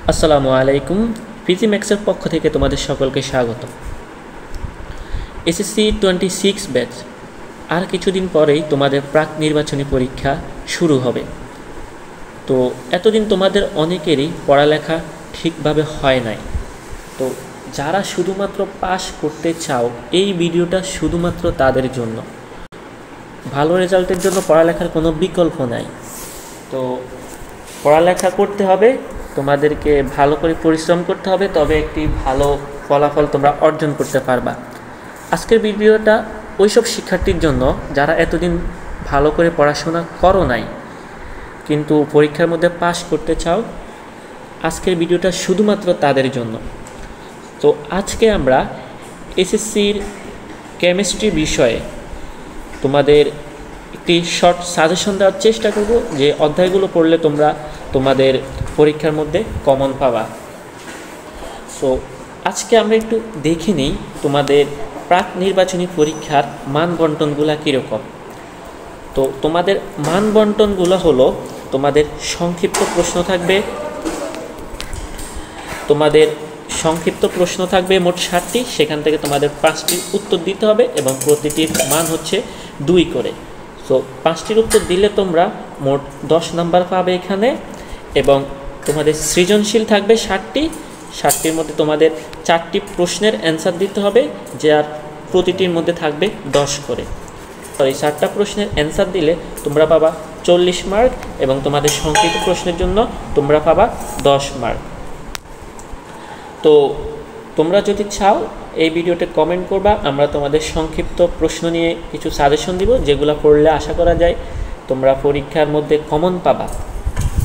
আসসালামু আলাইকুম। ফিজিম্যাক্সের পক্ষ থেকে তোমাদের সকলকে স্বাগত। এসএসসি 26 ব্যাচ আর কিছুদিন পরেই তোমাদের প্রাক নির্বাচনী পরীক্ষা শুরু হবে। তো এতদিন তোমাদের অনেকেরই পড়ালেখা ঠিকভাবে হয় নাই। তো যারা শুধুমাত্র পাস করতে চাও, এই ভিডিওটা শুধুমাত্র তাদের জন্য। ভালো রেজাল্টের জন্য পড়ালেখার কোনো বিকল্প নাই। তো পড়ালেখা করতে হবে, তোমাদেরকে ভালো করে পরিশ্রম করতে হবে, তবে একটি ভালো ফলাফল তোমরা অর্জন করতে পারবা। আজকের ভিডিওটা ওইসব শিক্ষার্থীর জন্য যারা এতদিন ভালো করে পড়াশোনা করো নাই কিন্তু পরীক্ষার মধ্যে পাস করতে চাও। আজকের ভিডিওটা শুধুমাত্র তাদের জন্য। তো আজকে আমরা এসএসসির কেমিস্ট্রি বিষয়ে তোমাদের একটি শর্ট সাজেশন দেওয়ার চেষ্টা করব, যে অধ্যায়গুলো পড়লে তোমরা তোমাদের পরীক্ষার মধ্যে কমন পাবা। সো আজকে আমরা একটু দেখে নিই তোমাদের প্রাক নির্বাচনী পরীক্ষার মান বন্টনগুলো কীরকম। তো তোমাদের মান বন্টনগুলো হলো, তোমাদের সংক্ষিপ্ত প্রশ্ন থাকবে মোট 60টি, সেখান থেকে তোমাদের 5টির উত্তর দিতে হবে এবং প্রতিটির মান হচ্ছে 2 করে। সো 5টির উত্তর দিলে তোমরা মোট 10 নাম্বার পাবে এখানে। এবং তোমাদের সৃজনশীল থাকবে 60টির মধ্যে তোমাদের 4টি প্রশ্নের অ্যান্সার দিতে হবে, যার প্রতিটির মধ্যে থাকবে 10 করে। এই 4টা প্রশ্নের অ্যান্সার দিলে তোমরা পাবা 40 মার্ক এবং তোমাদের সংক্ষিপ্ত প্রশ্নের জন্য তোমরা পাবা 10 মার্ক। তো তোমরা যদি চাও এই ভিডিওতে কমেন্ট করবা, আমরা তোমাদের সংক্ষিপ্ত প্রশ্ন নিয়ে কিছু সাজেশন দিব, যেগুলো পড়লে আশা করা যায় তোমরা পরীক্ষার মধ্যে কমন পাবা।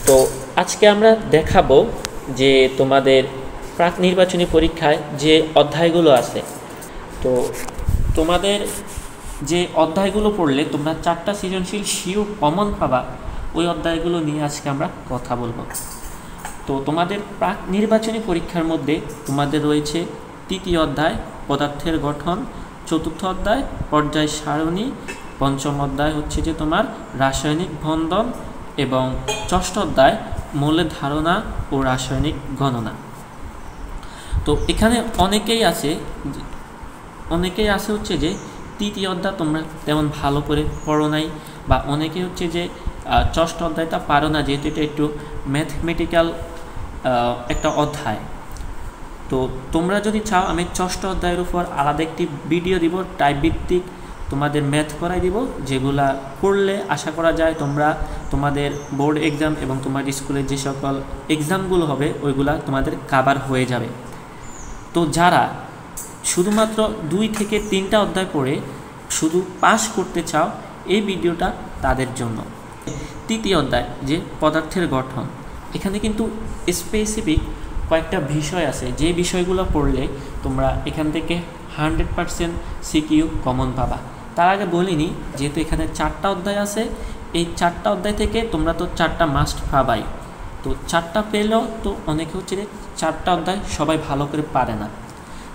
তো আজকে আমরা দেখাবো যে তোমাদের প্রাক নির্বাচনী পরীক্ষায় যে অধ্যায়গুলো আছে, তো তোমাদের যে অধ্যায়গুলো পড়লে তোমরা 4টা সৃজনশীল শিওর কমন পাবা, ওই অধ্যায়গুলো নিয়ে আজকে আমরা কথা বলবো। তো তোমাদের প্রাক নির্বাচনী পরীক্ষার মধ্যে তোমাদের রয়েছে 3য় অধ্যায় পদার্থের গঠন, 4র্থ অধ্যায় পর্যায় সারণী, 5ম অধ্যায় হচ্ছে যে তোমার রাসায়নিক বন্ধন এবং 6ষ্ঠ অধ্যায় মৌলের ধারণা ও রাসায়নিক গণনা। তো এখানে অনেকেই আছে হচ্ছে যে 3য় অধ্যায় তোমরা তেমন ভালো করে পড়ো নাই, বা অনেকে হচ্ছে যে 6ষ্ঠ অধ্যায়টা পারো না, যেহেতু এটা একটু ম্যাথমেটিক্যাল একটা অধ্যায়। তো তোমরা যদি চাও আমি 6ষ্ঠ অধ্যায়ের উপর আলাদা একটি ভিডিও দিব, টাইপ ভিত্তিক তোমাদের ম্যাথ করাই দিব, যেগুলা পড়লে আশা করা যায় তোমরা তোমাদের বোর্ড এক্সাম এবং তোমার স্কুলের যে সকল এক্সামগুলো হবে ওইগুলা তোমাদের কাভার হয়ে যাবে। তো যারা শুধুমাত্র 2 থেকে 3টা অধ্যায় পড়ে শুধু পাস করতে চাও, এই ভিডিওটা তাদের জন্য। 3য় অধ্যায় যে পদার্থের গঠন, এখানে কিন্তু স্পেসিফিক কয়েকটা বিষয় আছে, যে বিষয়গুলো পড়লে তোমরা এখান থেকে 100% সিকিউ কমন পাবা। তার আগে বলিনি, যেহেতু এখানে 4টা অধ্যায় আছে, এই 4টা অধ্যায় থেকে তোমরা তো 4টা মাস্ট পাবাই। তো 4টা পেলেও তো অনেকে হচ্ছে যে 4টা অধ্যায় সবাই ভালো করে পারে না।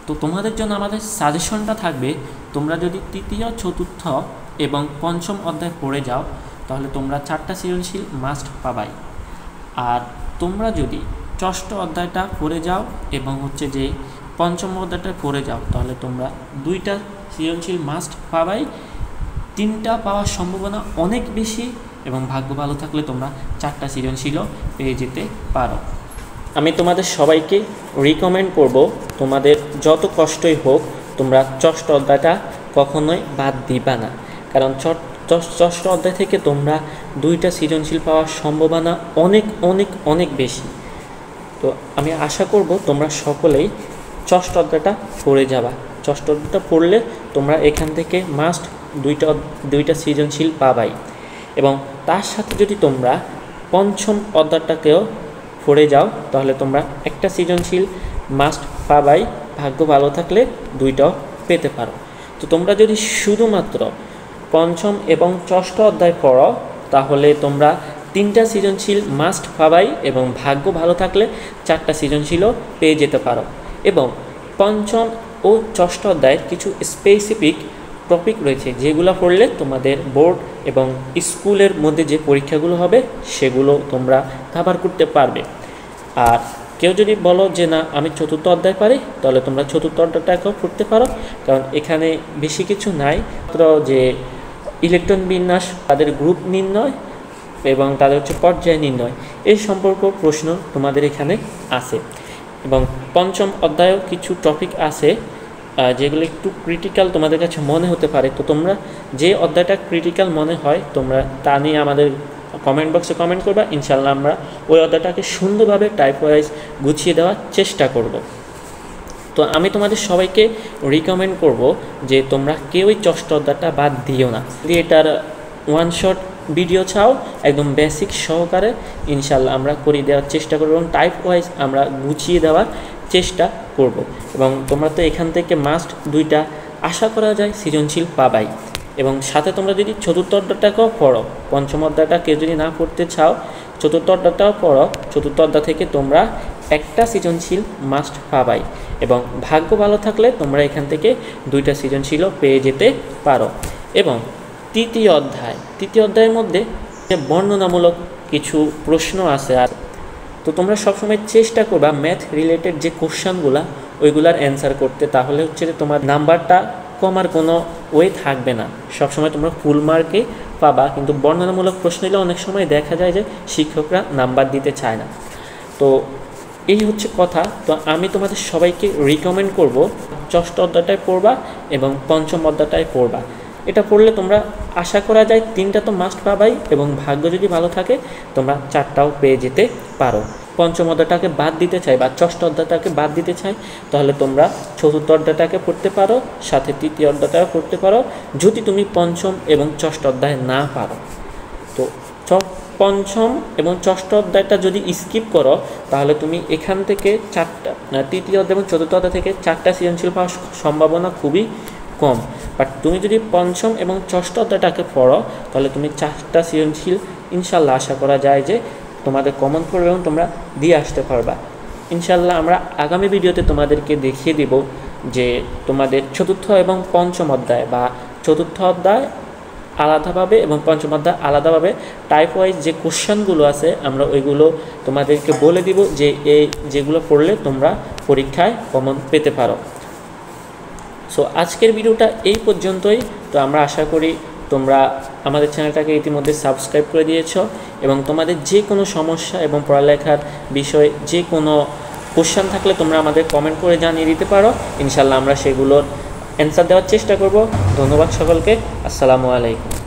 তো তোমাদের জন্য আমাদের সাজেশনটা থাকবে, তোমরা যদি 3য়, 4র্থ এবং 5ম অধ্যায় পড়ে যাও, তাহলে তোমরা 4টা সৃজনশীল মাস্ট পাবাই। আর তোমরা যদি 6ষ্ঠ অধ্যায়টা পড়ে যাও এবং হচ্ছে যে 5ম অধ্যায়টা পড়ে যাও, তাহলে তোমরা 2টা সৃজনশীল মাস্ট পাবাই। 3টা পাওয়ার সম্ভাবনা অনেক বেশি, এবং ভাগ্য ভালো থাকলে তোমরা 4টা সৃজনশীলও পেয়ে যেতে পারো। আমি তোমাদের সবাইকে রিকমেন্ড করব, তোমাদের যত কষ্টই হোক তোমরা 6ষ্ঠ অধ্যায়টা কখনোই বাদ দিবা না, কারণ 6ষ্ঠ অধ্যায় থেকে তোমরা 2টা সৃজনশীল পাওয়ার সম্ভাবনা অনেক অনেক অনেক বেশি। তো আমি আশা করব তোমরা সকলেই 6ষ্ঠ অধ্যায়টা পড়ে যাবা। 6ষ্ঠ অধ্যায়টা পড়লে তোমরা এখান থেকে মাস্ট 2টা সৃজনশীল পাবাই। এবং তার সাথে যদি তোমরা 5ম অধ্যায়টাকেও পড়ে যাও, তাহলে তোমরা একটা সৃজনশীল মাস্ট পাবাই। ভাগ্য ভালো থাকলে 2টাও পেতে পারো। তো তোমরা যদি শুধুমাত্র 5ম এবং 6ষ্ঠ অধ্যায় পড়ো, তাহলে তোমরা 3টা সৃজনশীল মাস্ট পাবাই, এবং ভাগ্য ভালো থাকলে 4টা সৃজনশীলও পেয়ে যেতে পারো। এবং 5ম ও 6ষ্ঠ অধ্যায়ের কিছু স্পেসিফিক টপিক রয়েছে যেগুলো পড়লে তোমাদের বোর্ড এবং স্কুলের মধ্যে যে পরীক্ষাগুলো হবে সেগুলো তোমরা কভার করতে পারবে। আর কেউ যদি বলো যে না আমি চতুর্থ অধ্যায় পারি, তাহলে তোমরা চতুর্থ অধ্যায়টাকেও পড়তে পারো, কারণ এখানে বেশি কিছু নাই। যে ইলেকট্রন বিন্যাস, তাদের গ্রুপ নির্ণয় এবং তাদের হচ্ছে পর্যায় নির্ণয়, এই সম্পর্ক প্রশ্ন তোমাদের এখানে আছে। এবং পঞ্চম অধ্যায়েও কিছু টপিক আছে যেগুলো একটু ক্রিটিক্যাল তোমাদের কাছে মনে হতে পারে। তো তোমরা যে অধ্যায়টা ক্রিটিক্যাল মনে হয় তোমরা তা নিয়ে আমাদের কমেন্ট বক্সে কমেন্ট করবা, ইনশাল্লাহ আমরা ওই অধ্যায়টাকে সুন্দরভাবে টাইপ ওয়াইজ গুছিয়ে দেওয়ার চেষ্টা করব। তো আমি তোমাদের সবাইকে রিকমেন্ড করব যে তোমরা কেউই ষষ্ঠ অধ্যায়টা বাদ দিও না। যদি এটার ওয়ান শট ভিডিও চাও একদম বেসিক সহকারে, ইনশাল্লাহ আমরা করে দেওয়ার চেষ্টা করব এবং টাইপ ওয়াইজ আমরা গুছিয়ে দেওয়ার চেষ্টা করব। এবং তোমরা তো এখান থেকে মাস্ট 2টা আশা করা যায় সৃজনশীল পাবাই। এবং সাথে তোমরা যদি চতুর্থ অধ্যায়টাকেও পড়ো, পঞ্চম অধ্যায়টা কেউ যদি না পড়তে চাও চতুর্থ অধ্যায়টাও পড়ো, চতুর্থ অধ্যায় থেকে তোমরা একটা সৃজনশীল মাস্ট পাবাই। এবং ভাগ্য ভালো থাকলে তোমরা এখান থেকে 2টা সৃজনশীলও পেয়ে যেতে পারো। এবং তৃতীয় অধ্যায়ের মধ্যে বর্ণনামূলক কিছু প্রশ্ন আছে। আর তো তোমরা সবসময় চেষ্টা করবা ম্যাথ রিলেটেড যে কোশ্চেনগুলো ওইগুলার অ্যান্সার করতে, তাহলে হচ্ছে যে তোমার নাম্বারটা কমার কোনো ওয়ে থাকবে না, সবসময় তোমরা ফুল মার্কে পাবা। কিন্তু বর্ণনামূলক প্রশ্ন হলে অনেক সময় দেখা যায় যে শিক্ষকরা নাম্বার দিতে চায় না। তো এই হচ্ছে কথা। তো আমি তোমাদের সবাইকে রিকমেন্ড করব ষষ্ঠ অধ্যায়টায় পড়বা এবং পঞ্চম অধ্যায়টায় পড়বা। এটা পড়লে তোমরা আশা করা যায় 3টা তো মাস্ট পাবাই, এবং ভাগ্য যদি ভালো থাকে তোমরা 4টাও পেয়ে যেতে পারো। পঞ্চম অধ্যায়টাকে বাদ দিতে চাই বা ষষ্ঠ অধ্যায়টাকে বাদ দিতে চাই, তাহলে তোমরা চতুর্থ অধ্যায়টাকে পড়তে পারো, সাথে তৃতীয় অধ্যায়টাও পড়তে পারো যদি তুমি পঞ্চম এবং ষষ্ঠ অধ্যায় না পারো। তো পঞ্চম এবং ষষ্ঠ অধ্যায়টা যদি স্কিপ করো তাহলে তুমি এখান থেকে তৃতীয় অধ্যায় এবং চতুর্থ অধ্যায় থেকে 4টা সৃজনশীল পাওয়ার সম্ভাবনা খুবই কম। বাট তুমি যদি পঞ্চম এবং ষষ্ঠ অধ্যায়টাকে পড়ো তাহলে তুমি 4টা সৃজনশীল ইনশাল্লাহ আশা করা যায় যে তোমাদের কমন পড়বে এবং তোমরা দিয়ে আসতে পারবা। ইনশাল্লাহ আমরা আগামী ভিডিওতে তোমাদেরকে দেখিয়ে দেব যে তোমাদের চতুর্থ এবং পঞ্চম অধ্যায় বা চতুর্থ অধ্যায় আলাদাভাবে এবং পঞ্চম অধ্যায় আলাদাভাবে টাইপ ওয়াইজ যে কোশ্চেনগুলো আছে আমরা ওইগুলো তোমাদেরকে বলে দিব যে যেগুলো পড়লে তোমরা পরীক্ষায় কমন পেতে পারো। সো আজকের ভিডিওটা এই পর্যন্তই। তো আমরা আশা করি তোমরা আমাদের চ্যানেলটাকে ইতিমধ্যে সাবস্ক্রাইব করে দিয়েছো এবং তোমাদের যে কোনো সমস্যা এবং পড়ালেখার বিষয়ে যে কোনো কোশ্চেন থাকলে তোমরা আমাদের কমেন্ট করে জানিয়ে দিতে পারো, ইনশাল্লাহ আমরা সেগুলোর অ্যান্সার দেওয়ার চেষ্টা করব। ধন্যবাদ সকলকে, আসসালামু আলাইকুম।